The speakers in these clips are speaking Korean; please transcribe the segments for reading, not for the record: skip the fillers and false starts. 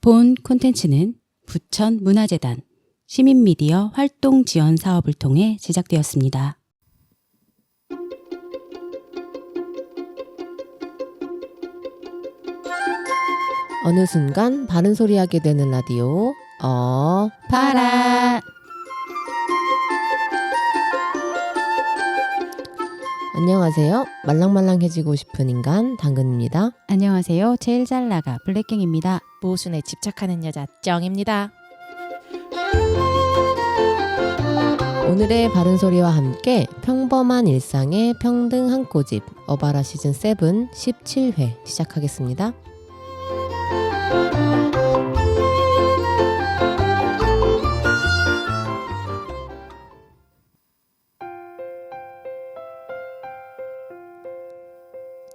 본 콘텐츠는 부천문화재단 시민미디어 활동 지원 사업을 통해 제작되었습니다. 어느 순간 바른 소리 하게 되는 라디오 파라. 안녕하세요. 말랑말랑해지고 싶은 인간 당근입니다. 안녕하세요. 제일 잘 나가 블랙갱입니다. 모순에 집착하는 여자 쩡입니다. 오늘의 바른 소리와 함께 평범한 일상의 평등 한 꼬집 어바라 시즌 7 17회 시작하겠습니다.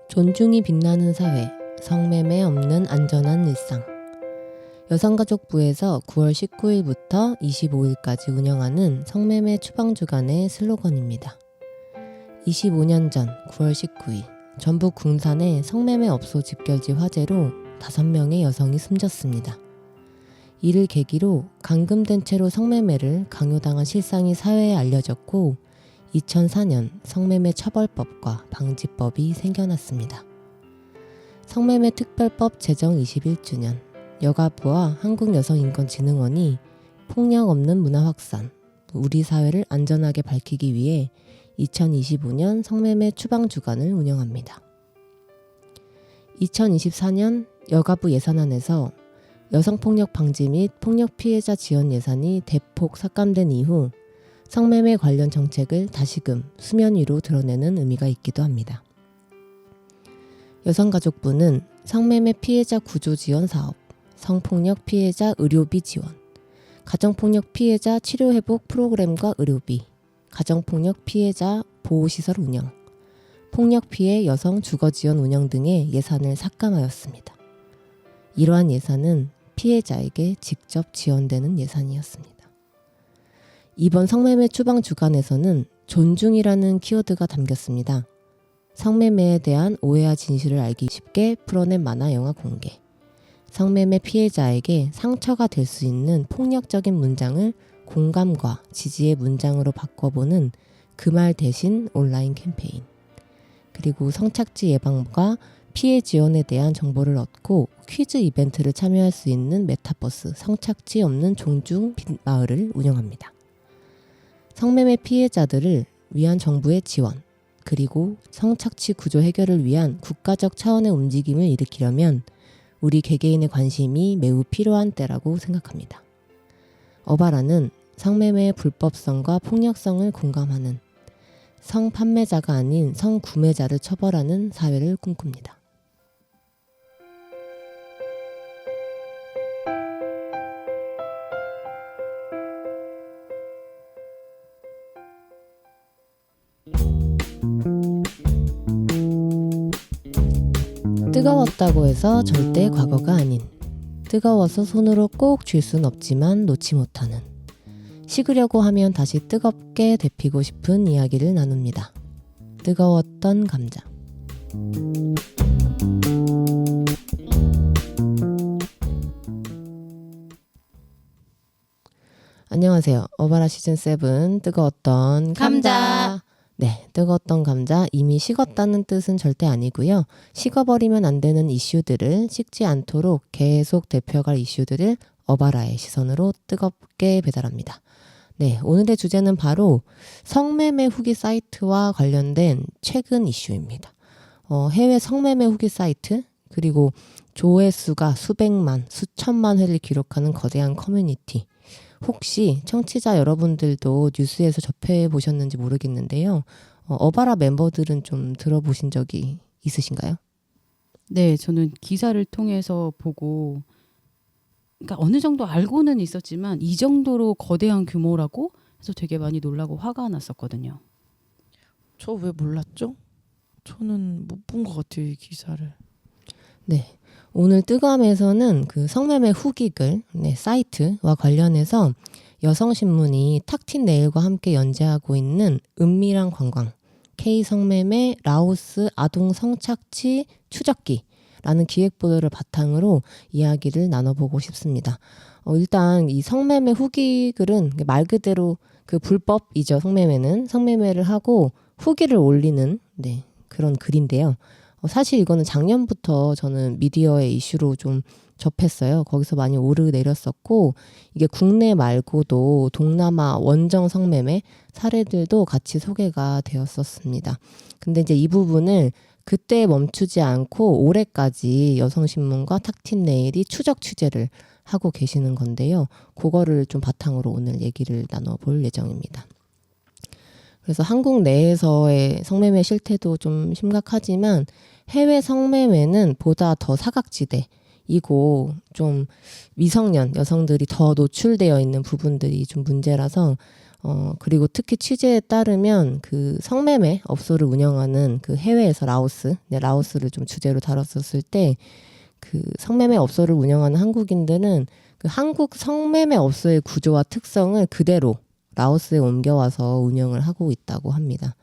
존중이 빛나는 사회, 성매매 없는 안전한 일상. 여성가족부에서 9월 19일부터 25일까지 운영하는 성매매 추방주간의 슬로건입니다. 25년 전 9월 19일 전북 궁산의 성매매 업소 집결지 화재로 5명의 여성이 숨졌습니다. 이를 계기로 감금된 채로 성매매를 강요당한 실상이 사회에 알려졌고 2004년 성매매 처벌법과 방지법이 생겨났습니다. 성매매 특별법 제정 21주년, 여가부와 한국여성인권진흥원이 폭력 없는 문화 확산, 우리 사회를 안전하게 밝히기 위해 2025년 성매매 추방주간을 운영합니다. 2024년 여가부 예산안에서 여성폭력 방지 및 폭력 피해자 지원 예산이 대폭 삭감된 이후 성매매 관련 정책을 다시금 수면 위로 드러내는 의미가 있기도 합니다. 여성가족부는 성매매 피해자 구조 지원 사업, 성폭력 피해자 의료비 지원, 가정폭력 피해자 치료회복 프로그램과 의료비, 가정폭력 피해자 보호시설 운영, 폭력 피해 여성 주거 지원 운영 등의 예산을 삭감하였습니다. 이러한 예산은 피해자에게 직접 지원되는 예산이었습니다. 이번 성매매 추방 주간에서는 존중이라는 키워드가 담겼습니다. 성매매에 대한 오해와 진실을 알기 쉽게 풀어낸 만화 영화 공개, 성매매 피해자에게 상처가 될 수 있는 폭력적인 문장을 공감과 지지의 문장으로 바꿔보는 그 말 대신 온라인 캠페인, 그리고 성착취 예방과 피해 지원에 대한 정보를 얻고 퀴즈 이벤트를 참여할 수 있는 메타버스 성착취 없는 종중 빛마을을 운영합니다. 성매매 피해자들을 위한 정부의 지원, 그리고 성착취 구조 해결을 위한 국가적 차원의 움직임을 일으키려면 우리 개개인의 관심이 매우 필요한 때라고 생각합니다. 어바라는 성매매의 불법성과 폭력성을 공감하는, 성판매자가 아닌 성구매자를 처벌하는 사회를 꿈꿉니다. 뜨거웠다고 해서 절대 과거가 아닌, 뜨거워서 손으로 꼭 쥘 순 없지만 놓지 못하는, 식으려고 하면 다시 뜨겁게 데피고 싶은 이야기를 나눕니다. 뜨거웠던 감자. 안녕하세요. 어바라 시즌 7 뜨거웠던 감자. 네, 뜨거웠던 감자, 이미 식었다는 뜻은 절대 아니고요. 식어버리면 안 되는 이슈들을 식지 않도록 계속 대표할 이슈들을 어바라의 시선으로 뜨겁게 배달합니다. 네, 오늘의 주제는 바로 성매매 후기 사이트와 관련된 최근 이슈입니다. 해외 성매매 후기 사이트, 그리고 조회수가 수백만, 수천만 회를 기록하는 거대한 커뮤니티. 혹시 청취자 여러분들도 뉴스에서 접해보셨는지 모르겠는데요. 어바라 멤버들은 좀 들어보신 적이 있으신가요? 네, 저는 기사를 통해서 보고, 그러니까 어느 정도 알고는 있었지만 이 정도로 거대한 규모라고 해서 되게 많이 놀라고 화가 났었거든요. 저 왜 몰랐죠? 저는 못 본 것 같아요, 이 기사를. 네. 오늘 뜨감에서는 그 성매매 후기글 사이트와 관련해서 여성신문이 탁틴 네일과 함께 연재하고 있는 은밀한 관광, K 성매매 라오스 아동 성착취 추적기 라는 기획보도를 바탕으로 이야기를 나눠보고 싶습니다. 일단 이 성매매 후기글은 말 그대로 그 불법이죠. 성매매를 하고 후기를 올리는 그런 글인데요. 사실 이거는 작년부터 저는 미디어의 이슈로 좀 접했어요. 거기서 많이 오르내렸었고 이게 국내 말고도 동남아 원정 성매매 사례들도 같이 소개가 되었었습니다. 근데 이제 이 부분을 그때 멈추지 않고 올해까지 여성신문과 탁틴네일이 추적 취재를 하고 계시는 건데요. 그거를 좀 바탕으로 오늘 얘기를 나눠볼 예정입니다. 그래서 한국 내에서의 성매매 실태도 좀 심각하지만 해외 성매매는 보다 더 사각지대이고 좀 미성년 여성들이 더 노출되어 있는 부분들이 좀 문제라서 그리고 특히 취재에 따르면 그 성매매 업소를 운영하는 그 해외에서 라오스를 좀 주제로 다뤘었을 때 그 성매매 업소를 운영하는 한국인들은 그 한국 성매매 업소의 구조와 특성을 그대로 라오스에 옮겨와서 운영을 하고 있다고 합니다.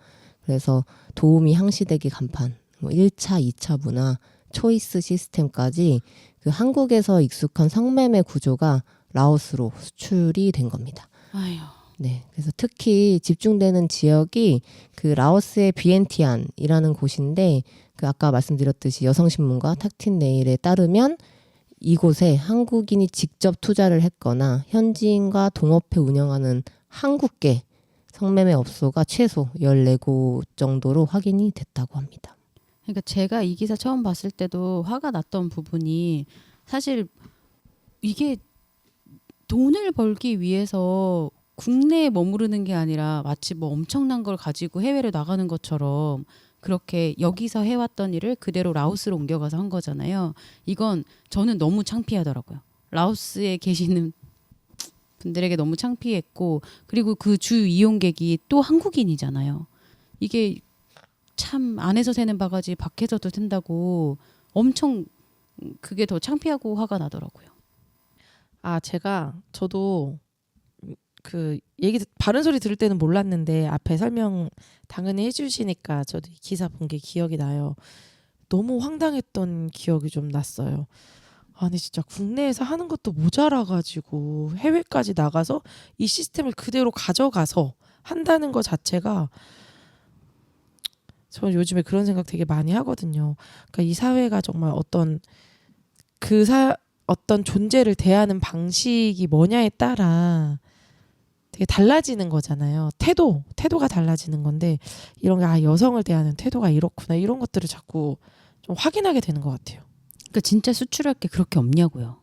그래서 도우미 항시대기 간판, 1차, 2차 문화, 초이스 시스템까지 그 한국에서 익숙한 성매매 구조가 라오스로 수출이 된 겁니다. 아유. 네, 그래서 특히 집중되는 지역이 그 라오스의 비엔티안이라는 곳인데 그 아까 말씀드렸듯이 여성신문과 탁틴네일에 따르면 이곳에 한국인이 직접 투자를 했거나 현지인과 동업해 운영하는 한국계 성매매 업소가 최소 14곳 정도로 확인이 됐다고 합니다. 그러니까 제가 이 기사 처음 봤을 때도 화가 났던 부분이 사실 이게 돈을 벌기 위해서 국내에 머무르는 게 아니라 마치 뭐 엄청난 걸 가지고 해외로 나가는 것처럼 그렇게 여기서 해왔던 일을 그대로 라오스로 옮겨가서 한 거잖아요. 이건 저는 너무 창피하더라고요. 라오스에 계시는 분들에게 너무 창피했고 그리고 그 주 이용객이 또 한국인이잖아요. 이게 참 안에서 새는 바가지 밖에서도 샌다고 엄청 그게 더 창피하고 화가 나더라고요. 저도 그 얘기 바른 소리 들을 때는 몰랐는데 앞에 설명 당연히 해주시니까 저도 이 기사 본 게 기억이 나요. 너무 황당했던 기억이 좀 났어요. 아니 진짜 국내에서 하는 것도 모자라가지고 해외까지 나가서 이 시스템을 그대로 가져가서 한다는 것 자체가 저는 요즘에 그런 생각 되게 많이 하거든요. 그러니까 이 사회가 정말 어떤 어떤 존재를 대하는 방식이 뭐냐에 따라 되게 달라지는 거잖아요. 태도가 달라지는 건데 이런 게 여성을 대하는 태도가 이렇구나 이런 것들을 자꾸 좀 확인하게 되는 것 같아요. 그러니까 진짜 수출할 게 그렇게 없냐고요.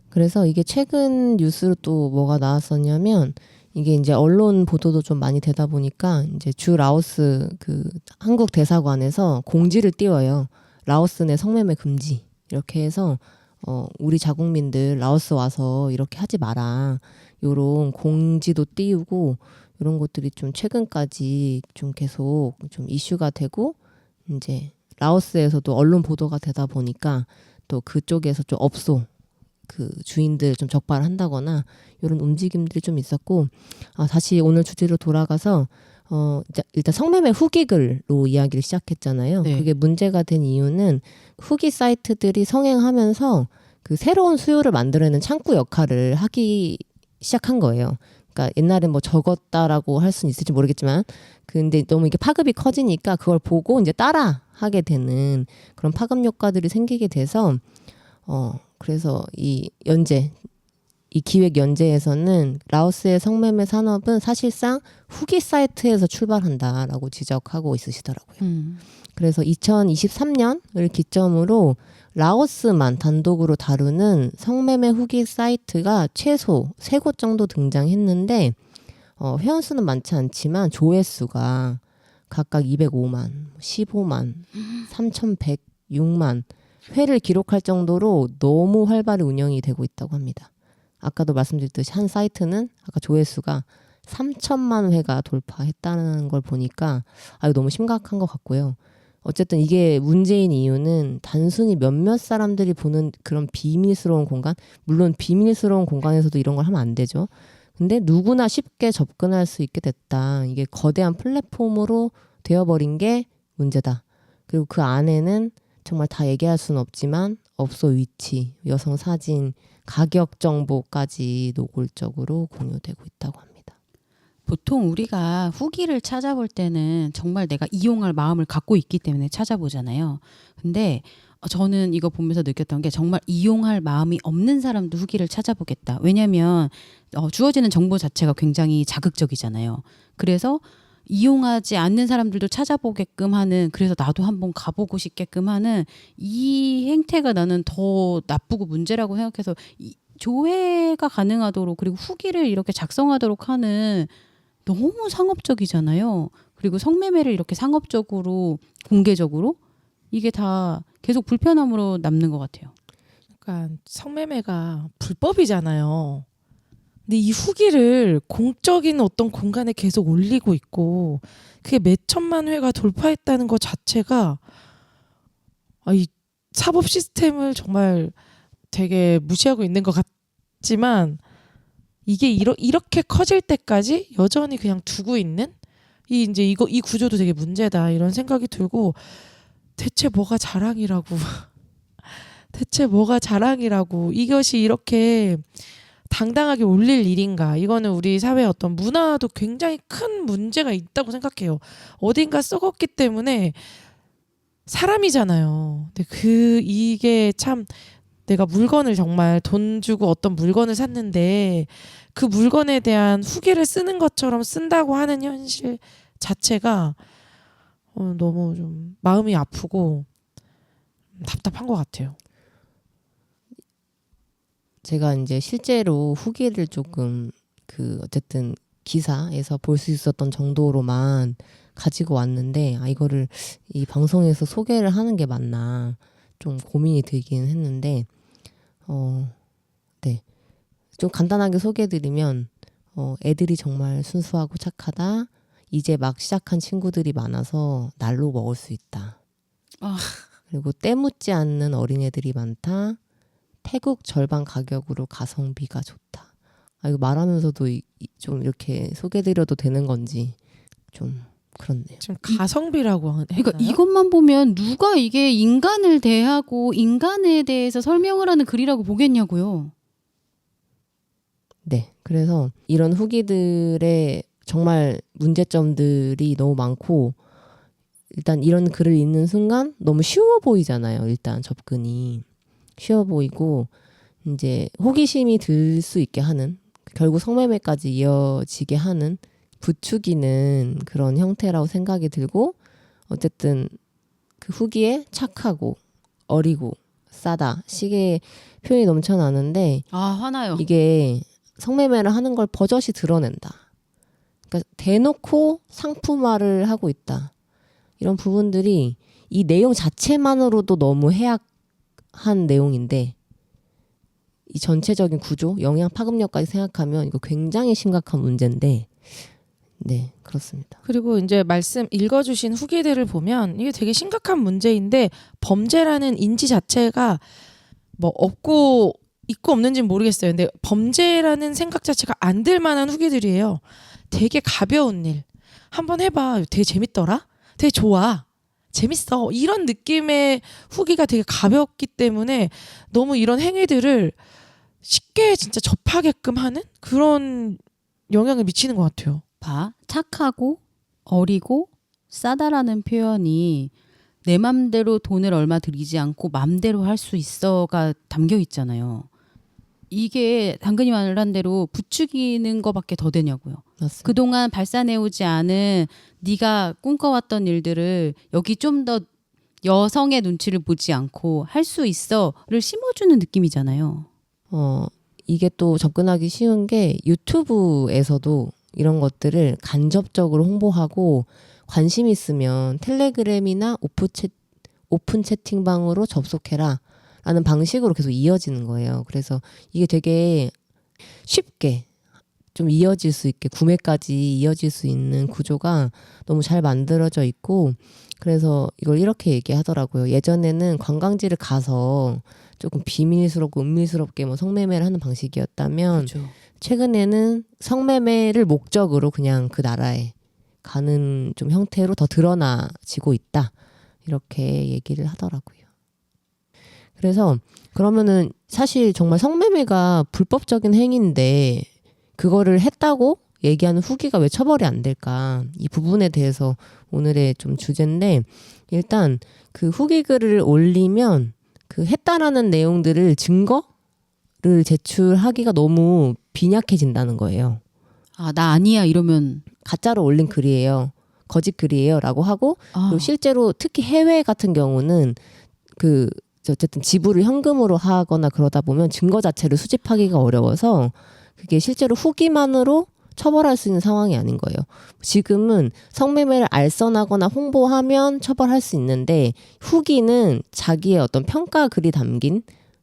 그래서 이게 최근 뉴스로 또 뭐가 나왔었냐면 이게 이제 언론 보도도 좀 많이 되다 보니까 이제 주 라오스 그 한국 대사관에서 공지를 띄워요. 라오스 내 성매매 금지 이렇게 해서 우리 자국민들 라오스 와서 이렇게 하지 마라. 요런 공지도 띄우고 이런 것들이 좀 최근까지 좀 계속 좀 이슈가 되고 이제 라오스에서도 언론 보도가 되다 보니까 또 그쪽에서 좀 업소 그 주인들 좀 적발한다거나 이런 움직임들이 좀 있었고 다시 오늘 주제로 돌아가서 일단 성매매 후기글로 이야기를 시작했잖아요. 네. 그게 문제가 된 이유는 후기 사이트들이 성행하면서 그 새로운 수요를 만들어내는 창구 역할을 하기 시작한 거예요. 그러니까 옛날에 뭐 적었다라고 할 수는 있을지 모르겠지만 근데 너무 이게 파급이 커지니까 그걸 보고 이제 따라 하게 되는 그런 파급 효과들이 생기게 돼서 그래서 이 기획 연재에서는 라오스의 성매매 산업은 사실상 후기 사이트에서 출발한다라고 지적하고 있으시더라고요. 그래서 2023년을 기점으로 라오스만 단독으로 다루는 성매매 후기 사이트가 최소 3곳 정도 등장했는데 회원수는 많지 않지만 조회수가 각각 205만, 15만, 3,106만 회를 기록할 정도로 너무 활발히 운영이 되고 있다고 합니다. 아까도 말씀드렸듯이 한 사이트는 아까 조회수가 3천만 회가 돌파했다는 걸 보니까 이거 너무 심각한 것 같고요. 어쨌든 이게 문제인 이유는 단순히 몇몇 사람들이 보는 그런 비밀스러운 공간, 물론 비밀스러운 공간에서도 이런 걸 하면 안 되죠. 근데 누구나 쉽게 접근할 수 있게 됐다. 이게 거대한 플랫폼으로 되어버린 게 문제다. 그리고 그 안에는 정말 다 얘기할 수는 없지만 업소 위치, 여성 사진, 가격 정보까지 노골적으로 공유되고 있다고 합니다. 보통 우리가 후기를 찾아볼 때는 정말 내가 이용할 마음을 갖고 있기 때문에 찾아보잖아요. 근데 저는 이거 보면서 느꼈던 게 정말 이용할 마음이 없는 사람도 후기를 찾아보겠다. 왜냐하면 주어지는 정보 자체가 굉장히 자극적이잖아요. 그래서 이용하지 않는 사람들도 찾아보게끔 하는, 그래서 나도 한번 가보고 싶게끔 하는 이 행태가 나는 더 나쁘고 문제라고 생각해서 조회가 가능하도록, 그리고 후기를 이렇게 작성하도록 하는, 너무 상업적이잖아요. 그리고 성매매를 이렇게 상업적으로 공개적으로, 이게 다 계속 불편함으로 남는 것 같아요. 그러니까 성매매가 불법이잖아요. 근데 이 후기를 공적인 어떤 공간에 계속 올리고 있고 그게 몇 천만 회가 돌파했다는 것 자체가 이 사법 시스템을 정말 되게 무시하고 있는 것 같지만, 이게 이렇게 커질 때까지 여전히 그냥 두고 있는 이 구조도 되게 문제다 이런 생각이 들고, 대체 뭐가 자랑이라고 대체 뭐가 자랑이라고, 이것이 이렇게 당당하게 올릴 일인가. 이거는 우리 사회의 어떤 문화도 굉장히 큰 문제가 있다고 생각해요. 어딘가 썩었기 때문에 사람이잖아요. 근데 이게 참, 내가 물건을 정말 돈 주고 어떤 물건을 샀는데 그 물건에 대한 후기를 쓰는 것처럼 쓴다고 하는 현실 자체가 너무 좀 마음이 아프고 답답한 것 같아요. 제가 이제 실제로 후기를 조금 어쨌든 기사에서 볼 수 있었던 정도로만 가지고 왔는데, 이거를 이 방송에서 소개를 하는 게 맞나 좀 고민이 들긴 했는데, 네. 좀 간단하게 소개해드리면, 애들이 정말 순수하고 착하다. 이제 막 시작한 친구들이 많아서 날로 먹을 수 있다. 그리고 때묻지 않는 어린애들이 많다. 태국 절반 가격으로 가성비가 좋다. 이거 말하면서도 좀 이렇게 소개드려도 되는 건지 좀 그렇네요. 지금 가성비라고 그러니까 이것만 보면 누가 이게 인간을 대하고 인간에 대해서 설명을 하는 글이라고 보겠냐고요. 네. 그래서 이런 후기들의 정말 문제점들이 너무 많고, 일단 이런 글을 읽는 순간 너무 쉬워 보이잖아요. 일단 접근이 쉬워 보이고, 이제 호기심이 들 수 있게 하는, 결국 성매매까지 이어지게 하는, 부추기는 그런 형태라고 생각이 들고, 어쨌든 그 후기에 착하고 어리고 싸다 식의 표현이 넘쳐나는데, 화나요. 이게 성매매를 하는 걸 버젓이 드러낸다. 그러니까 대놓고 상품화를 하고 있다. 이런 부분들이 이 내용 자체만으로도 너무 해악한 내용인데, 이 전체적인 구조, 영향 파급력까지 생각하면 이거 굉장히 심각한 문제인데, 네, 그렇습니다. 그리고 이제 말씀 읽어주신 후기들을 보면 이게 되게 심각한 문제인데, 범죄라는 인지 자체가 뭐 없고 있고 없는지는 모르겠어요. 근데 범죄라는 생각 자체가 안 들 만한 후기들이에요. 되게 가벼운 일. 한번 해봐. 되게 재밌더라? 되게 좋아. 재밌어. 이런 느낌의 후기가 되게 가볍기 때문에 너무 이런 행위들을 쉽게 진짜 접하게끔 하는 그런 영향을 미치는 것 같아요. 착하고 어리고 싸다라는 표현이 내 맘대로 돈을 얼마 들이지 않고 맘대로 할 수 있어가 담겨 있잖아요. 이게 당근이 말한 대로 부추기는 거밖에 더 되냐고요. 맞습니다. 그동안 발산해오지 않은 네가 꿈꿔왔던 일들을 여기 좀 더 여성의 눈치를 보지 않고 할 수 있어를 심어주는 느낌이잖아요. 이게 또 접근하기 쉬운 게 유튜브에서도 이런 것들을 간접적으로 홍보하고, 관심 있으면 텔레그램이나 오픈 채팅방으로 접속해라 라는 방식으로 계속 이어지는 거예요. 그래서 이게 되게 쉽게 좀 이어질 수 있게, 구매까지 이어질 수 있는 구조가 너무 잘 만들어져 있고, 그래서 이걸 이렇게 얘기하더라고요. 예전에는 관광지를 가서 조금 비밀스럽고 은밀스럽게 뭐 성매매를 하는 방식이었다면, 그렇죠. 최근에는 성매매를 목적으로 그냥 그 나라에 가는 좀 형태로 더 드러나지고 있다. 이렇게 얘기를 하더라고요. 그래서 그러면은 사실 정말 성매매가 불법적인 행위인데 그거를 했다고 얘기하는 후기가 왜 처벌이 안 될까? 이 부분에 대해서 오늘의 좀 주제인데 일단 그 후기 글을 올리면 그 했다라는 내용들을 증거를 제출하기가 너무 빈약해진다는 거예요. 아, 나 아니야 이러면 가짜로 올린 글이에요. 거짓 글이에요. 라고 하고 그리고 실제로 특히 해외 같은 경우는 그 어쨌든 지불을 현금으로 하거나 그러다 보면 증거 자체를 수집하기가 어려워서 그게 실제로 후기만으로 처벌할 수 있는 상황이 아닌 거예요. 지금은 성매매를 알선하거나 홍보하면 처벌할 수 있는데 후기는 자기의 어떤 평가 글이 담긴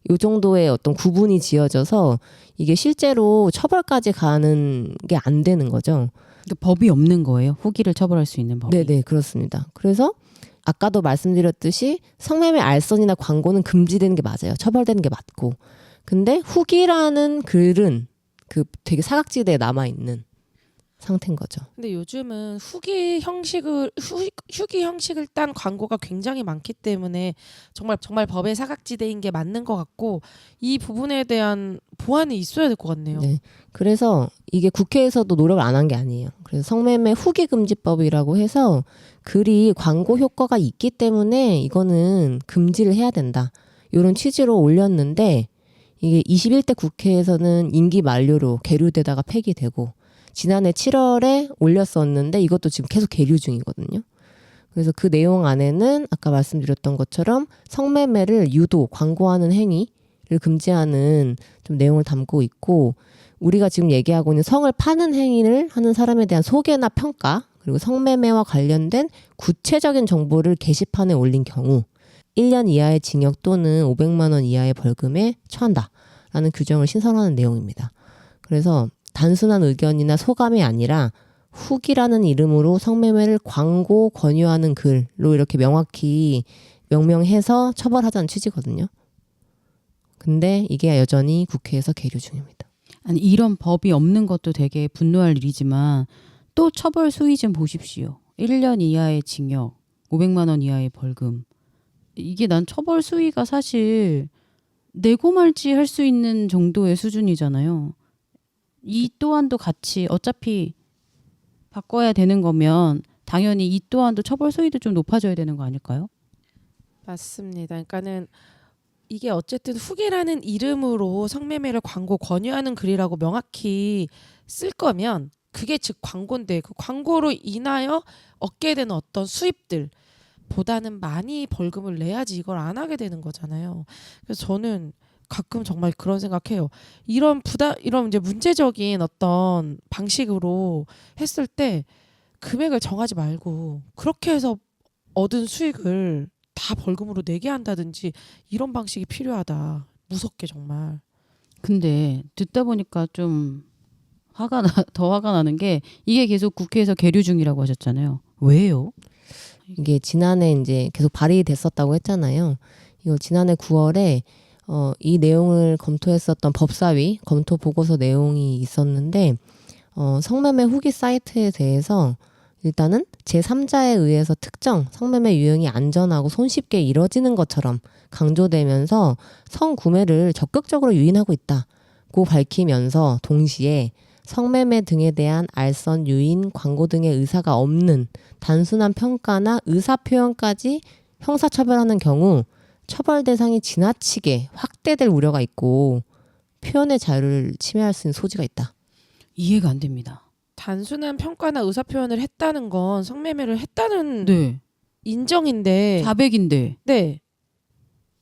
요 정도의 어떤 구분이 지어져서 이게 실제로 처벌까지 가는 게 안 되는 거죠. 그러니까 법이 없는 거예요. 후기를 처벌할 수 있는 법이. 네네 그렇습니다. 그래서 아까도 말씀드렸듯이 성매매 알선이나 광고는 금지되는 게 맞아요. 처벌되는 게 맞고. 근데 후기라는 글은 그 되게 사각지대에 남아있는 상태인 거죠. 근데 요즘은 후기 형식을 딴 광고가 굉장히 많기 때문에 정말 법의 사각지대인 게 맞는 것 같고 이 부분에 대한 보완이 있어야 될 것 같네요. 네. 그래서 이게 국회에서도 노력을 안 한 게 아니에요. 그래서 성매매 후기 금지법이라고 해서 글이 광고 효과가 있기 때문에 이거는 금지를 해야 된다. 이런 취지로 올렸는데 이게 21대 국회에서는 임기 만료로 계류되다가 폐기되고 지난해 7월에 올렸었는데 이것도 지금 계속 계류 중이거든요. 그래서 그 내용 안에는 아까 말씀드렸던 것처럼 성매매를 유도, 광고하는 행위를 금지하는 좀 내용을 담고 있고 우리가 지금 얘기하고 있는 성을 파는 행위를 하는 사람에 대한 소개나 평가 그리고 성매매와 관련된 구체적인 정보를 게시판에 올린 경우 1년 이하의 징역 또는 500만 원 이하의 벌금에 처한다라는 규정을 신설하는 내용입니다. 그래서 단순한 의견이나 소감이 아니라 후기라는 이름으로 성매매를 광고 권유하는 글로 이렇게 명확히 명명해서 처벌하자는 취지거든요. 근데 이게 여전히 국회에서 계류 중입니다. 아니 이런 법이 없는 것도 되게 분노할 일이지만 또 처벌 수위 좀 보십시오. 1년 이하의 징역, 500만 원 이하의 벌금. 이게 난 처벌 수위가 사실 내고 말지 할 수 있는 정도의 수준이잖아요. 이 또한도 같이 어차피 바꿔야 되는 거면 당연히 이 또한도 처벌 수위도 좀 높아져야 되는 거 아닐까요? 맞습니다. 그러니까는 이게 어쨌든 후기라는 이름으로 성매매를 광고 권유하는 글이라고 명확히 쓸 거면 그게 즉 광고인데 그 광고로 인하여 얻게 되는 어떤 수입들 보다는 많이 벌금을 내야지 이걸 안 하게 되는 거잖아요. 그래서 저는 가끔 정말 그런 생각해요. 이런 이제 문제적인 어떤 방식으로 했을 때 금액을 정하지 말고 그렇게 해서 얻은 수익을 다 벌금으로 내게 한다든지 이런 방식이 필요하다. 무섭게 정말. 근데 듣다 보니까 좀 더 화가 나는 게 이게 계속 국회에서 계류 중이라고 하셨잖아요. 왜요? 이게 지난해 이제 계속 발의됐었다고 했잖아요. 이거 지난해 9월에 이 내용을 검토했었던 법사위 검토 보고서 내용이 있었는데 성매매 후기 사이트에 대해서 일단은 제3자에 의해서 특정 성매매 유형이 안전하고 손쉽게 이뤄지는 것처럼 강조되면서 성구매를 적극적으로 유인하고 있다고 밝히면서 동시에 성매매 등에 대한 알선, 유인, 광고 등의 의사가 없는 단순한 평가나 의사표현까지 형사처벌하는 경우 처벌 대상이 지나치게 확대될 우려가 있고 표현의 자유를 침해할 수 있는 소지가 있다. 이해가 안 됩니다. 단순한 평가나 의사 표현을 했다는 건 성매매를 했다는 네. 인정인데 자백인데. 네.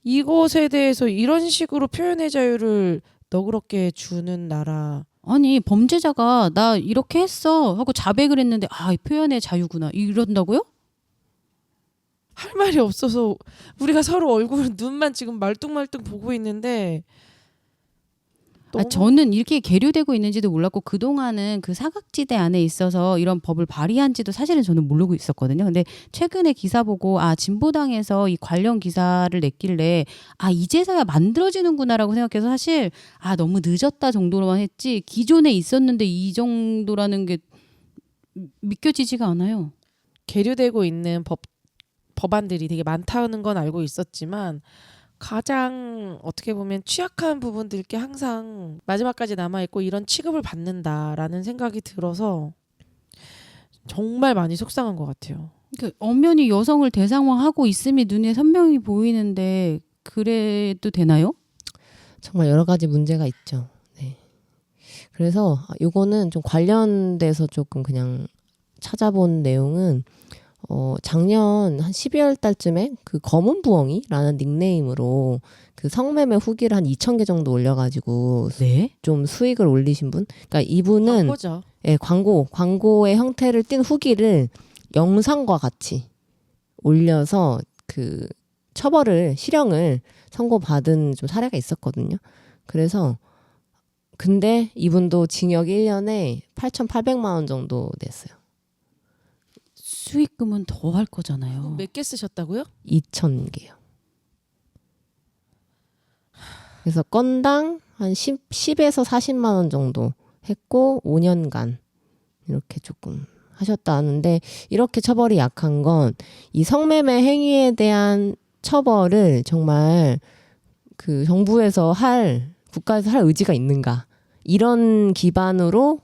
이것에 대해서 이런 식으로 표현의 자유를 너그럽게 주는 나라. 아니 범죄자가 나 이렇게 했어 하고 자백을 했는데 아 표현의 자유구나 이런다고요? 할 말이 없어서 우리가 서로 얼굴 눈만 지금 말뚱말뚱 보고 있는데 아, 저는 이렇게 계류되고 있는지도 몰랐고 그동안은 그 사각지대 안에 있어서 이런 법을 발의한지도 사실은 저는 모르고 있었거든요. 근데 최근에 기사 보고 아 진보당에서 이 관련 기사를 냈길래 아 이제서야 만들어지는구나라고 생각해서 사실 아 너무 늦었다 정도로만 했지 기존에 있었는데 이 정도라는 게 믿겨지지가 않아요. 계류되고 있는 법안들이 되게 많다는 건 알고 있었지만 가장 어떻게 보면 취약한 부분들께 항상 마지막까지 남아있고 이런 취급을 받는다라는 생각이 들어서 정말 많이 속상한 것 같아요. 그러니까 엄연히 여성을 대상화하고 있음이 눈에 선명히 보이는데 그래도 되나요? 정말 여러 가지 문제가 있죠. 네. 그래서 요거는 좀 관련돼서 조금 그냥 찾아본 내용은 작년 한 12월 달쯤에 그 검은 부엉이라는 닉네임으로 그 성매매 후기를 한 2,000개 정도 올려가지고 네. 좀 수익을 올리신 분. 그러니까 이분은 광고죠. 예, 광고의 형태를 띈 후기를 영상과 같이 올려서 그 실형을 선고받은 좀 사례가 있었거든요. 그래서 근데 이분도 징역 1년에 8,800만 원 정도 냈어요. 수익금은 더 할 거잖아요. 몇 개 쓰셨다고요? 2,000개요. 그래서 건당 한 10에서 40만 원 정도 했고 5년간 이렇게 조금 하셨다는데 이렇게 처벌이 약한 건 이 성매매 행위에 대한 처벌을 정말 그 정부에서 국가에서 할 의지가 있는가 이런 기반으로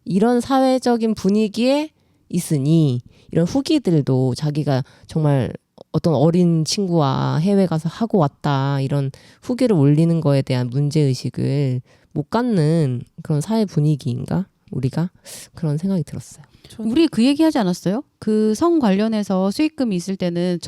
이런 사회적인 분위기에 있으니 이런 후기들도 자기가 정말 어떤 어린 친구와 해외 가서 하고 왔다 이런 후기를 올리는 거에 대한 문제의식을 못 갖는 그런 사회 분위기인가 우리가 그런 생각이 들었어요. 우리 그 얘기 하지 않았어요? 그 성 관련해서 수익금이 있을 때는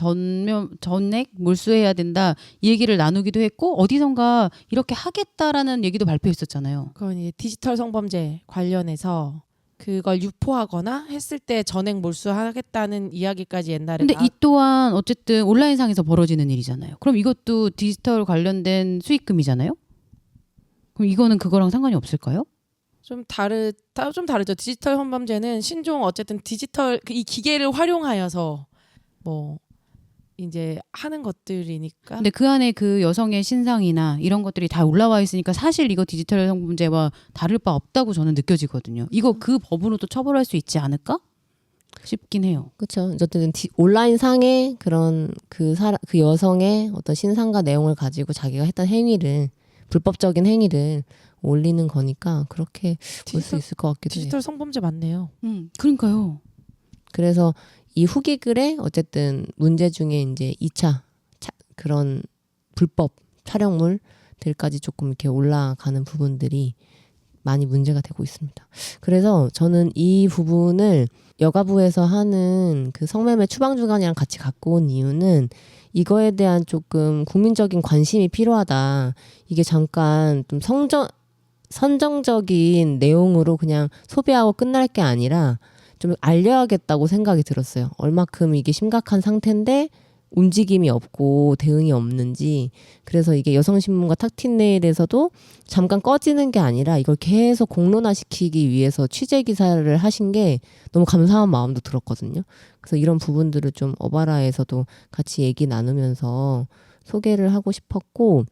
전액 몰수해야 된다 이 얘기를 나누기도 했고 어디선가 이렇게 하겠다라는 얘기도 발표했었잖아요. 그건 이제 디지털 성범죄 관련해서 그걸 유포하거나 했을 때 전액 몰수하겠다는 이야기까지 옛날에 근데 이 또한 어쨌든 온라인상에서 벌어지는 일이잖아요. 그럼 이것도 디지털 관련된 수익금이잖아요? 그럼 이거는 그거랑 상관이 없을까요? 좀 다르죠. 디지털 성범죄는 신종 어쨌든 디지털 이 기계를 활용하여서 뭐 이제 하는 것들이니까. 근데 그 안에 그 여성의 신상이나 이런 것들이 다 올라와 있으니까 사실 이거 디지털 성범죄와 다를 바 없다고 저는 느껴지거든요. 이거 그 법으로 또 처벌할 수 있지 않을까 싶긴 해요. 그렇죠. 어쨌든 온라인 상에 그런 그 여성의 어떤 신상과 내용을 가지고 자기가 했던 행위를 불법적인 행위를 올리는 거니까 그렇게 볼 수 있을 것 같기도 해요. 디지털 성범죄 맞네요. 그러니까요. 그래서 이 후기 글에 어쨌든 문제 중에 이제 2차 그런 불법 촬영물들까지 조금 이렇게 올라가는 부분들이 많이 문제가 되고 있습니다. 그래서 저는 이 부분을 여가부에서 하는 그 성매매 추방주간이랑 같이 갖고 온 이유는 이거에 대한 조금 국민적인 관심이 필요하다. 이게 잠깐 좀 선정적인 내용으로 그냥 소비하고 끝날 게 아니라 좀 알려야겠다고 생각이 들었어요. 얼마큼 이게 심각한 상태인데 움직임이 없고 대응이 없는지. 그래서 이게 여성신문과 탁틴네일에서도 잠깐 꺼지는 게 아니라 이걸 계속 공론화시키기 위해서 취재기사를 하신 게 너무 감사한 마음도 들었거든요. 그래서 이런 부분들을 좀 어바라에서도 같이 얘기 나누면서 소개를 하고 싶었고,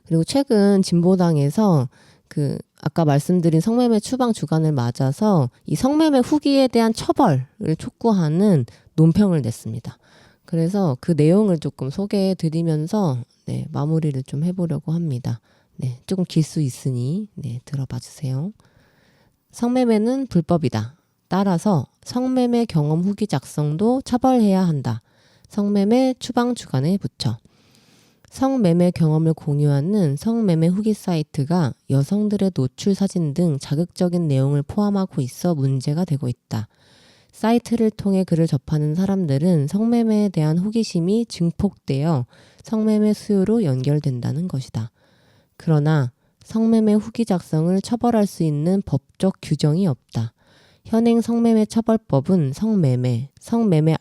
그리고 최근 진보당에서 그 아까 말씀드린 성매매 추방 주간을 맞아서 이 성매매 후기에 대한 처벌을 촉구하는 논평을 냈습니다. 그래서 그 내용을 조금 소개해 드리면서 마무리를 좀 해보려고 합니다. 조금 길 수 있으니 들어봐 주세요. 성매매는 불법이다. 따라서 성매매 경험 후기 작성도 처벌해야 한다. 성매매 추방 주간에 붙여. 성매매 경험을 공유하는 성매매 후기 사이트가 여성들의 노출 사진 등 자극적인 내용을 포함하고 있어 문제가 되고 있다. 사이트를 통해 글을 접하는 사람들은 성매매에 대한 호기심이 증폭되어 성매매 수요로 연결된다는 것이다. 그러나 성매매 후기 작성을 처벌할 수 있는 법적 규정이 없다. 현행 성매매 처벌법은 성매매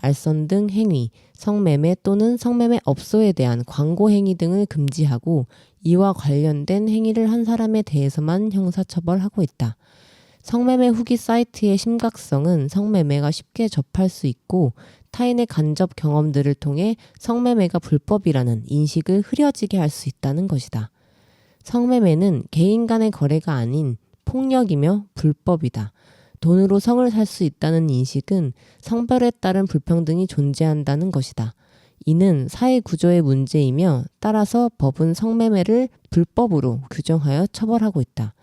알선 등 행위, 성매매 또는 성매매 업소에 대한 광고 행위 등을 금지하고 이와 관련된 행위를 한 사람에 대해서만 형사처벌하고 있다. 성매매 후기 사이트의 심각성은 성매매가 쉽게 접할 수 있고 타인의 간접 경험들을 통해 성매매가 불법이라는 인식을 흐려지게 할 수 있다는 것이다. 성매매는 개인 간의 거래가 아닌 폭력이며 불법이다. 돈으로 성을 살 수 있다는 인식은 성별에 따른 불평등이 존재한다는 것이다. 이는 사회 구조의 문제이며 따라서 법은 성매매를 불법으로 규정하여 처벌하고 있다.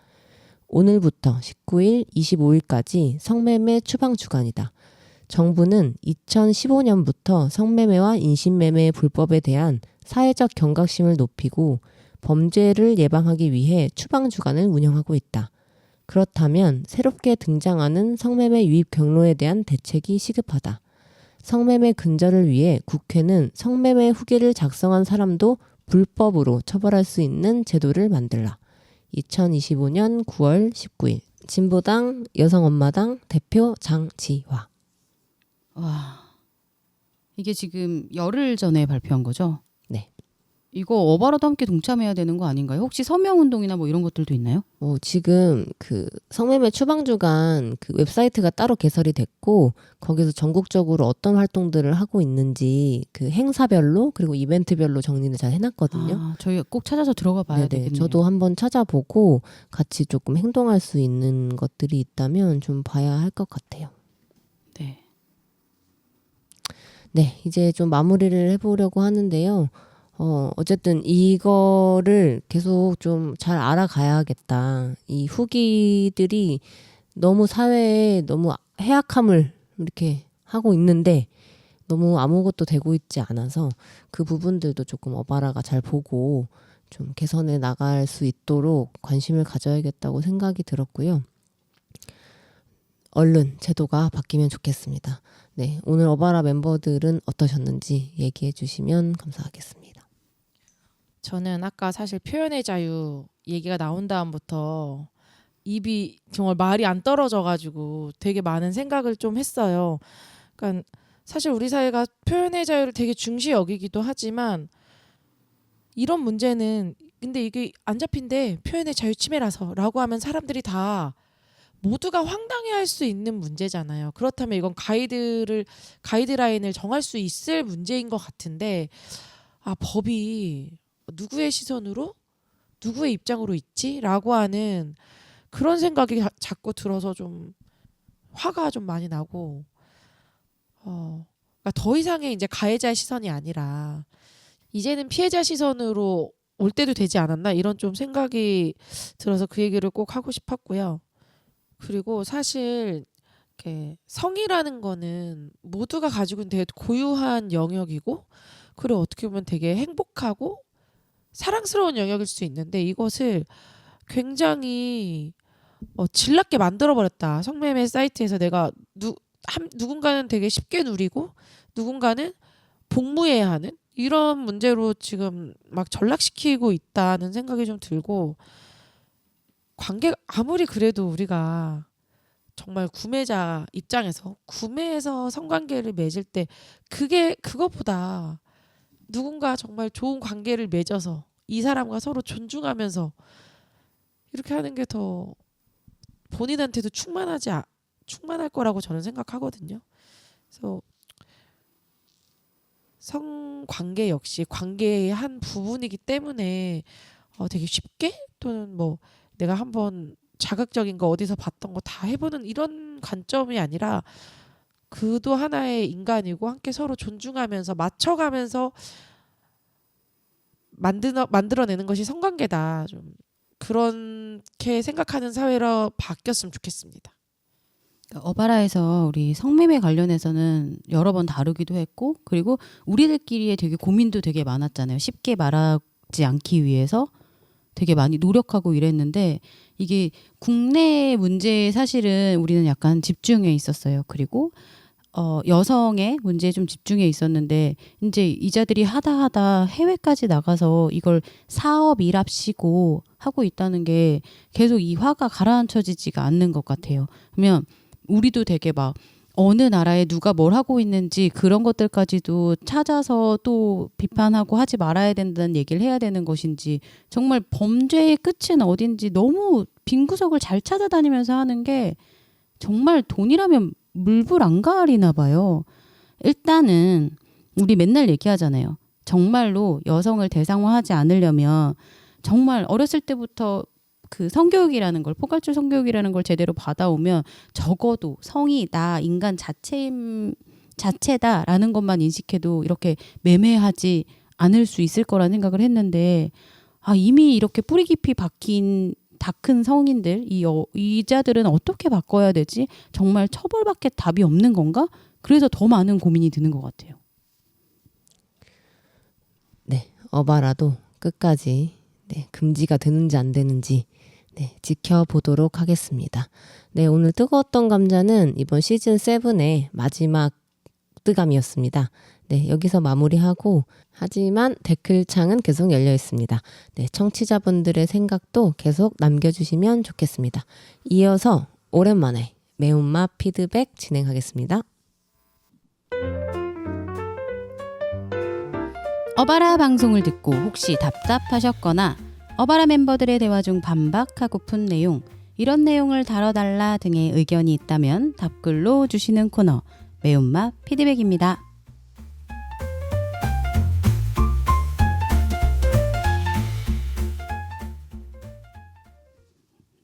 오늘부터 19일, 25일까지 성매매 추방 주간이다. 정부는 2015년부터 성매매와 인신매매의 불법에 대한 사회적 경각심을 높이고 범죄를 예방하기 위해 추방 주간을 운영하고 있다. 그렇다면 새롭게 등장하는 성매매 유입 경로에 대한 대책이 시급하다. 성매매 근절을 위해 국회는 성매매 후기를 작성한 사람도 불법으로 처벌할 수 있는 제도를 만들라. 2025년 9월 19일 진보당 여성엄마당 대표 장지화. 와, 이게 지금 열흘 전에 발표한 거죠? 네. 이거 어바라도 함께 동참해야 되는 거 아닌가요? 혹시 서명운동이나 뭐 이런 것들도 있나요? 지금 그 성매매 추방주간 그 웹사이트가 따로 개설이 됐고 거기서 전국적으로 어떤 활동들을 하고 있는지 그 행사별로 그리고 이벤트별로 정리를 잘 해놨거든요. 아, 저희 꼭 찾아서 들어가 봐야 되겠네요. 저도 한번 찾아보고 같이 조금 행동할 수 있는 것들이 있다면 좀 봐야 할 것 같아요. 네. 네, 이제 좀 마무리를 해보려고 하는데요. 어쨌든 이거를 계속 좀 잘 알아가야겠다. 이 후기들이 너무 사회에 너무 해악함을 이렇게 하고 있는데 너무 아무것도 되고 있지 않아서 그 부분들도 조금 어바라가 잘 보고 좀 개선해 나갈 수 있도록 관심을 가져야겠다고 생각이 들었고요. 얼른 제도가 바뀌면 좋겠습니다. 네, 오늘 어바라 멤버들은 어떠셨는지 얘기해 주시면 감사하겠습니다. 저는 아까 사실 표현의 자유 얘기가 나온 다음부터 입이 정말 말이 안 떨어져가지고 되게 많은 생각을 좀 했어요. 그러니까 사실 우리 사회가 표현의 자유를 되게 중시 여기기도 하지만 이런 문제는 근데 이게 안 잡힌대 표현의 자유 침해라서라고 하면 사람들이 다 모두가 황당해할 수 있는 문제잖아요. 그렇다면 이건 가이드라인을 정할 수 있을 문제인 것 같은데 법이 누구의 시선으로 누구의 입장으로 있지라고 하는 그런 생각이 자꾸 들어서 좀 화가 좀 많이 나고 그러니까 더 이상의 이제 가해자의 시선이 아니라 이제는 피해자 시선으로 올 때도 되지 않았나 이런 좀 생각이 들어서 그 얘기를 꼭 하고 싶었고요. 그리고 사실 이렇게 성이라는 거는 모두가 가지고 있는 되게 고유한 영역이고 그리고 어떻게 보면 되게 행복하고 사랑스러운 영역일 수 있는데 이것을 굉장히 질나게 만들어버렸다. 성매매 사이트에서 내가 누군가는 되게 쉽게 누리고 누군가는 복무해야 하는 이런 문제로 지금 막 전락시키고 있다는 생각이 좀 들고 관계 아무리 그래도 우리가 정말 구매자 입장에서 구매해서 성관계를 맺을 때 그것보다 누군가 정말 좋은 관계를 맺어서 이 사람과 서로 존중하면서 이렇게 하는 게 더 본인한테도 충만할 거라고 저는 생각하거든요. 그래서 성관계 역시 관계의 한 부분이기 때문에 되게 쉽게 또는 뭐 내가 한번 자극적인 거 어디서 봤던 거 다 해보는 이런 관점이 아니라 그도 하나의 인간이고 함께 서로 존중하면서 맞춰가면서 만들어내는 것이 성관계다. 좀 그렇게 생각하는 사회로 바뀌었으면 좋겠습니다. 어바라에서 우리 성매매 관련해서는 여러 번 다루기도 했고 그리고 우리들끼리의 되게 고민도 되게 많았잖아요. 쉽게 말하지 않기 위해서 되게 많이 노력하고 이랬는데 이게 국내 문제에 사실은 우리는 약간 집중해 있었어요. 그리고 여성의 문제에 좀 집중해 있었는데 이제 이자들이 하다 해외까지 나가서 이걸 사업 일합시고 하고 있다는 게 계속 이 화가 가라앉혀지지가 않는 것 같아요. 그러면 우리도 되게 막 어느 나라에 누가 뭘 하고 있는지 그런 것들까지도 찾아서 또 비판하고 하지 말아야 된다는 얘기를 해야 되는 것인지 정말 범죄의 끝은 어딘지 너무 빈 구석을 잘 찾아다니면서 하는 게 정말 돈이라면 물불 안 가리나 봐요. 일단은 우리 맨날 얘기하잖아요. 정말로 여성을 대상화하지 않으려면 정말 어렸을 때부터 그 성교육이라는 걸 포괄적 성교육이라는 걸 제대로 받아오면 적어도 성이 나 인간 자체인 자체다라는 것만 인식해도 이렇게 매매하지 않을 수 있을 거라는 생각을 했는데 이미 이렇게 뿌리 깊이 박힌 다 큰 성인들 이자들은 어떻게 바꿔야 되지? 정말 처벌밖에 답이 없는 건가? 그래서 더 많은 고민이 드는 것 같아요. 네, 어바라도 끝까지 금지가 되는지 안 되는지 지켜보도록 하겠습니다. 네, 오늘 뜨거웠던 감자는 이번 시즌 7의 마지막 뜨감이었습니다. 네, 여기서 마무리하고 하지만 댓글창은 계속 열려 있습니다. 네, 청취자분들의 생각도 계속 남겨주시면 좋겠습니다. 이어서 오랜만에 매운맛 피드백 진행하겠습니다. 어바라 방송을 듣고 혹시 답답하셨거나 어바라 멤버들의 대화 중 반박하고픈 내용, 이런 내용을 다뤄달라 등의 의견이 있다면 답글로 주시는 코너 매운맛 피드백입니다.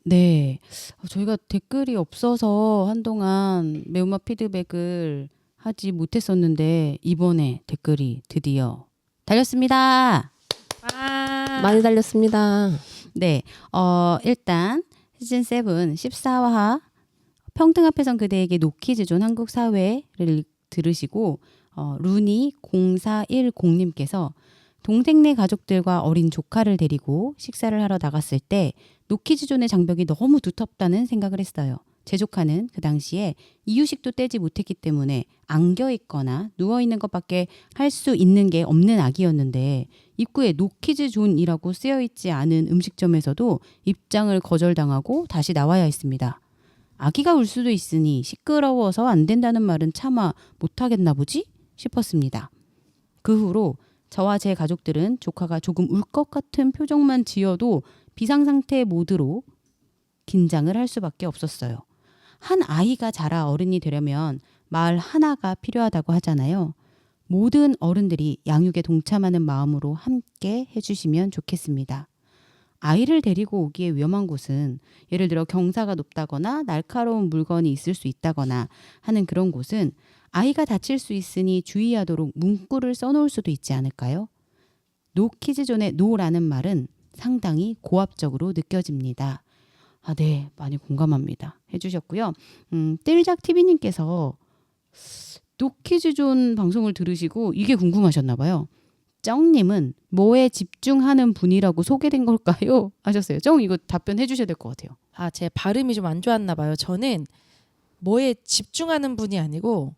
네, 저희가 댓글이 없어서 한동안 매운맛 피드백을 하지 못했었는데 이번에 댓글이 드디어 달렸습니다. 많이 달렸습니다. 네, 일단 시즌 7 14화 평등 앞에선 그대에게 노키즈존 한국 사회를 들으시고 루니 0410님께서 동생네 가족들과 어린 조카를 데리고 식사를 하러 나갔을 때 노키즈존의 장벽이 너무 두텁다는 생각을 했어요. 제 조카는 그 당시에 이유식도 떼지 못했기 때문에 안겨 있거나 누워 있는 것밖에 할 수 있는 게 없는 아기였는데 입구에 노키즈존이라고 쓰여 있지 않은 음식점에서도 입장을 거절당하고 다시 나와야 했습니다. 아기가 울 수도 있으니 시끄러워서 안 된다는 말은 차마 못하겠나 보지 싶었습니다. 그 후로 저와 제 가족들은 조카가 조금 울 것 같은 표정만 지어도 비상상태 모드로 긴장을 할 수밖에 없었어요. 한 아이가 자라 어른이 되려면 말 하나가 필요하다고 하잖아요. 모든 어른들이 양육에 동참하는 마음으로 함께 해주시면 좋겠습니다. 아이를 데리고 오기에 위험한 곳은 예를 들어 경사가 높다거나 날카로운 물건이 있을 수 있다거나 하는 그런 곳은 아이가 다칠 수 있으니 주의하도록 문구를 써놓을 수도 있지 않을까요? 노키즈존의 노라는 말은 상당히 고압적으로 느껴집니다. 네, 많이 공감합니다. 해주셨고요. 뜰작TV님께서 노키즈존 방송을 들으시고 이게 궁금하셨나 봐요. 쩡님은 뭐에 집중하는 분이라고 소개된 걸까요? 하셨어요. 쩡 이거 답변해 주셔야 될 것 같아요. 제 발음이 좀 안 좋았나 봐요. 저는 뭐에 집중하는 분이 아니고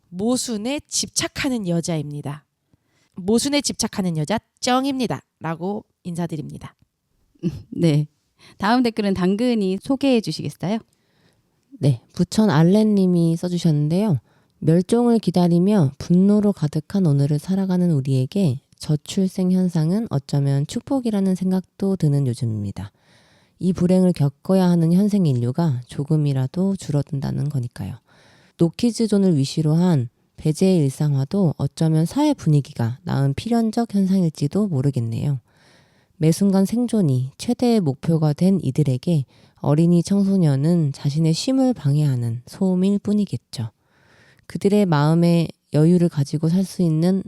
모순에 집착하는 여자입니다. 모순에 집착하는 여자 쩡입니다. 라고 인사드립니다. 네. 다음 댓글은 당근이 소개해 주시겠어요? 네, 부천 알렌님이 써주셨는데요. 멸종을 기다리며 분노로 가득한 오늘을 살아가는 우리에게 저출생 현상은 어쩌면 축복이라는 생각도 드는 요즘입니다. 이 불행을 겪어야 하는 현생 인류가 조금이라도 줄어든다는 거니까요. 노키즈존을 위시로 한 배제의 일상화도 어쩌면 사회 분위기가 나은 필연적 현상일지도 모르겠네요. 매 순간 생존이 최대의 목표가 된 이들에게 어린이 청소년은 자신의 쉼을 방해하는 소음일 뿐이겠죠. 그들이 마음의 여유를 가지고 살 수 있는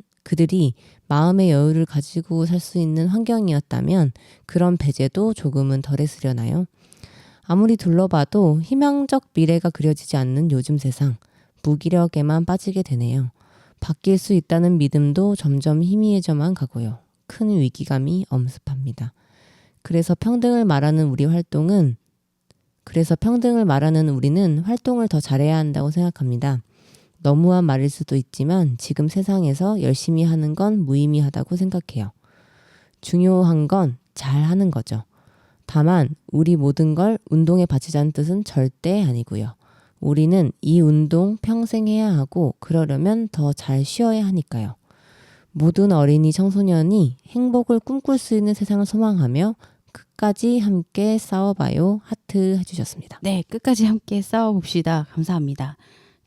환경이었다면 그런 배제도 조금은 덜했으려나요? 아무리 둘러봐도 희망적 미래가 그려지지 않는 요즘 세상, 무기력에만 빠지게 되네요. 바뀔 수 있다는 믿음도 점점 희미해져만 가고요. 큰 위기감이 엄습합니다. 그래서 평등을 말하는 우리는 활동을 더 잘해야 한다고 생각합니다. 너무한 말일 수도 있지만 지금 세상에서 열심히 하는 건 무의미하다고 생각해요. 중요한 건 잘하는 거죠. 다만 우리 모든 걸 운동에 바치자는 뜻은 절대 아니고요. 우리는 이 운동 평생 해야 하고 그러려면 더 잘 쉬어야 하니까요. 모든 어린이 청소년이 행복을 꿈꿀 수 있는 세상을 소망하며 끝까지 함께 싸워봐요. 하트 해주셨습니다. 네, 끝까지 함께 싸워봅시다. 감사합니다.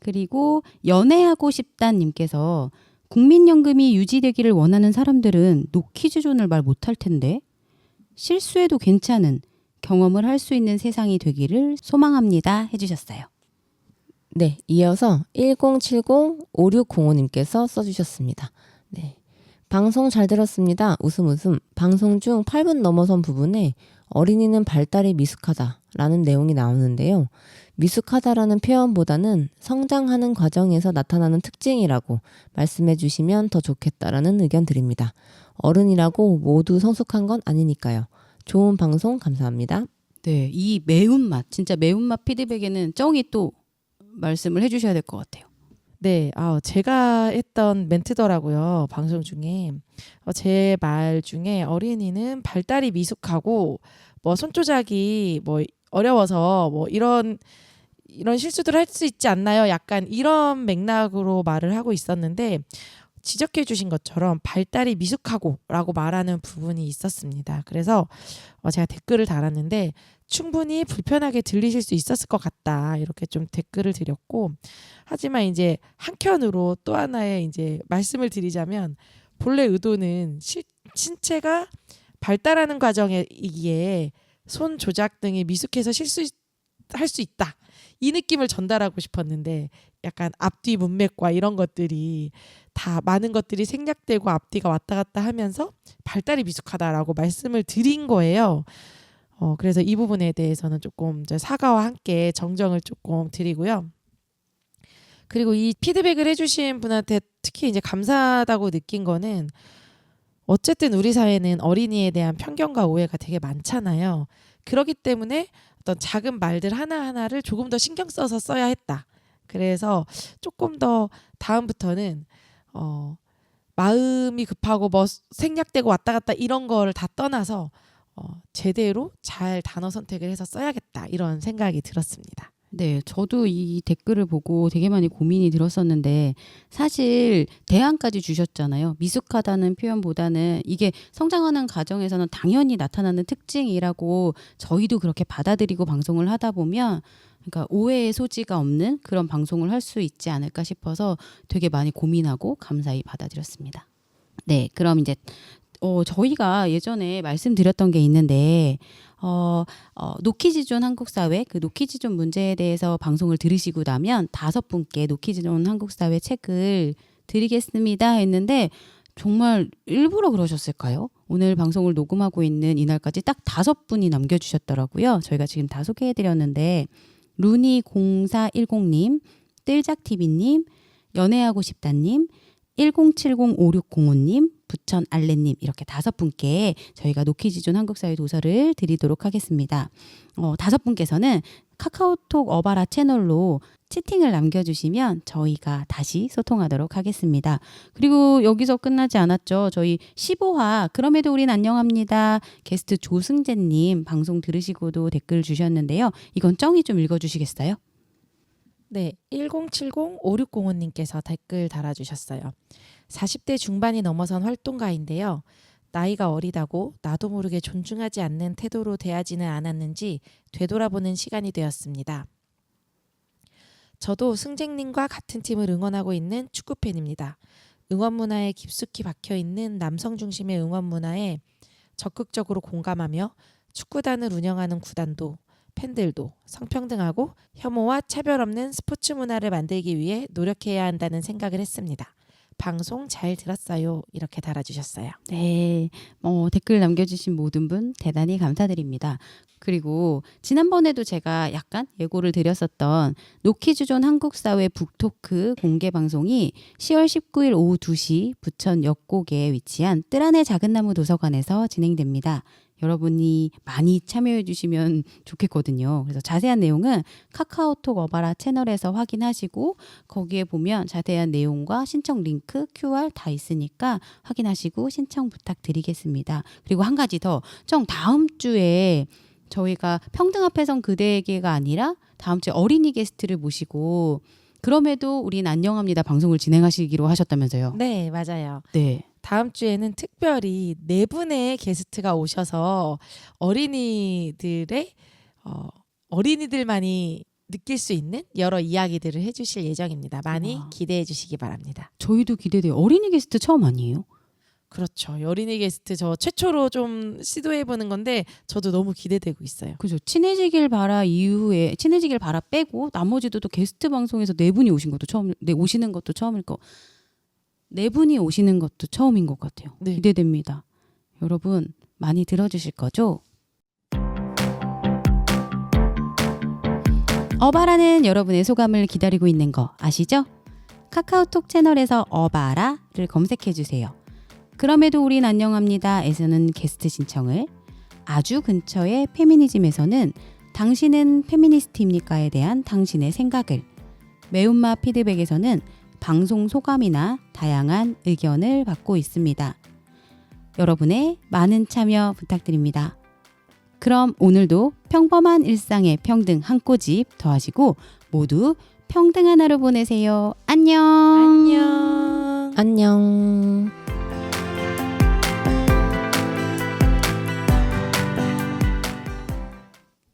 그리고 연애하고 싶다님께서 국민연금이 유지되기를 원하는 사람들은 노키즈존을 말 못할 텐데 실수해도 괜찮은 경험을 할 수 있는 세상이 되기를 소망합니다. 해주셨어요. 네, 이어서 1070-5605님께서 써주셨습니다. 네, 방송 잘 들었습니다. 웃음 웃음. 방송 중 8분 넘어선 부분에 어린이는 발달이 미숙하다라는 내용이 나오는데요. 미숙하다라는 표현보다는 성장하는 과정에서 나타나는 특징이라고 말씀해 주시면 더 좋겠다라는 의견 드립니다. 어른이라고 모두 성숙한 건 아니니까요. 좋은 방송 감사합니다. 네, 이 매운맛, 진짜 매운맛 피드백에는 쩡이 또 말씀을 해주셔야 될 것 같아요. 네, 제가 했던 멘트더라고요. 방송 중에 제 말 중에 어린이는 발달이 미숙하고 뭐 손 조작이 뭐 어려워서 뭐 이런 실수들 할 수 있지 않나요? 약간 이런 맥락으로 말을 하고 있었는데 지적해 주신 것처럼 발달이 미숙하고라고 말하는 부분이 있었습니다. 그래서 제가 댓글을 달았는데 충분히 불편하게 들리실 수 있었을 것 같다. 이렇게 좀 댓글을 드렸고 하지만 이제 한켠으로 또 하나의 이제 말씀을 드리자면 본래 의도는 신체가 발달하는 과정이기에 손 조작 등이 미숙해서 실수할 수 있다. 이 느낌을 전달하고 싶었는데 약간 앞뒤 문맥과 이런 것들이 다 많은 것들이 생략되고 앞뒤가 왔다 갔다 하면서 발달이 미숙하다라고 말씀을 드린 거예요. 그래서 이 부분에 대해서는 조금 이제 사과와 함께 정정을 조금 드리고요. 그리고 이 피드백을 해주신 분한테 특히 이제 감사하다고 느낀 거는 어쨌든 우리 사회는 어린이에 대한 편견과 오해가 되게 많잖아요. 그렇기 때문에 어떤 작은 말들 하나하나를 조금 더 신경 써서 써야 했다. 그래서 조금 더 다음부터는 마음이 급하고 뭐 생략되고 왔다 갔다 이런 거를 다 떠나서 제대로 잘 단어 선택을 해서 써야겠다 이런 생각이 들었습니다. 네, 저도 이 댓글을 보고 되게 많이 고민이 들었었는데 사실 대안까지 주셨잖아요. 미숙하다는 표현보다는 이게 성장하는 과정에서는 당연히 나타나는 특징이라고 저희도 그렇게 받아들이고 방송을 하다 보면 그러니까 오해의 소지가 없는 그런 방송을 할 수 있지 않을까 싶어서 되게 많이 고민하고 감사히 받아들였습니다. 네, 그럼 이제 저희가 예전에 말씀드렸던 게 있는데 노키즈존 한국사회 그 노키즈존 문제에 대해서 방송을 들으시고 나면 5분께 노키즈존 한국사회 책을 드리겠습니다 했는데 정말 일부러 그러셨을까요? 오늘 방송을 녹음하고 있는 이날까지 딱 5분이 남겨주셨더라고요. 저희가 지금 다 소개해드렸는데 루니0410님, 뜰작TV님, 연애하고 싶다님, 1070-5605님, 부천 알레님 이렇게 5분께 저희가 노키즈존 한국사회 도서를 드리도록 하겠습니다. 5분께서는 카카오톡 어바라 채널로 채팅을 남겨주시면 저희가 다시 소통하도록 하겠습니다. 그리고 여기서 끝나지 않았죠. 저희 15화 그럼에도 우린 안녕합니다. 게스트 조승재님 방송 들으시고도 댓글 주셨는데요. 이건 쩡이 좀 읽어주시겠어요? 네, 1070-5605님께서 댓글 달아주셨어요. 40대 중반이 넘어선 활동가인데요. 나이가 어리다고 나도 모르게 존중하지 않는 태도로 대하지는 않았는지 되돌아보는 시간이 되었습니다. 저도 승재님과 같은 팀을 응원하고 있는 축구팬입니다. 응원 문화에 깊숙이 박혀있는 남성 중심의 응원 문화에 적극적으로 공감하며 축구단을 운영하는 구단도 팬들도 성평등하고 혐오와 차별 없는 스포츠 문화를 만들기 위해 노력해야 한다는 생각을 했습니다. 방송 잘 들었어요. 이렇게 달아주셨어요. 네, 댓글 남겨주신 모든 분 대단히 감사드립니다. 그리고 지난번에도 제가 약간 예고를 드렸었던 노키즈존 한국사회 북토크 공개 방송이 10월 19일 오후 2시 부천 역곡에 위치한 뜰안의 작은나무 도서관에서 진행됩니다. 여러분이 많이 참여해 주시면 좋겠거든요. 그래서 자세한 내용은 카카오톡 어바라 채널에서 확인하시고 거기에 보면 자세한 내용과 신청 링크, QR 다 있으니까 확인하시고 신청 부탁드리겠습니다. 그리고 한 가지 더, 다음 주에 저희가 평등 앞에선 그대에게가 아니라 다음 주에 어린이 게스트를 모시고 그럼에도 우린 안녕합니다 방송을 진행하시기로 하셨다면서요. 네, 맞아요. 네. 다음 주에는 특별히 4분의 게스트가 오셔서 어린이들만이 느낄 수 있는 여러 이야기들을 해주실 예정입니다. 많이 와. 기대해 주시기 바랍니다. 저희도 기대돼요. 어린이 게스트 처음 아니에요? 그렇죠. 어린이 게스트 저 최초로 좀 시도해보는 건데 저도 너무 기대되고 있어요. 그죠. 친해지길 바라 이후에 친해지길 바라 빼고 나머지도 또 게스트 방송에서 네 분이 오신 것도 오시는 것도 처음일 거. 네 분이 오시는 것도 처음인 것 같아요. 네. 기대됩니다. 여러분 많이 들어주실 거죠? 어바라는 여러분의 소감을 기다리고 있는 거 아시죠? 카카오톡 채널에서 어바라를 검색해 주세요. 그럼에도 우린 안녕합니다에서는 게스트 신청을, 아주 근처의 페미니즘에서는 당신은 페미니스트입니까에 대한 당신의 생각을, 매운맛 피드백에서는 방송 소감이나 다양한 의견을 받고 있습니다. 여러분의 많은 참여 부탁드립니다. 그럼 오늘도 평범한 일상의 평등 한 꼬집 더하시고 모두 평등한 하루 보내세요. 안녕. 안녕. 안녕.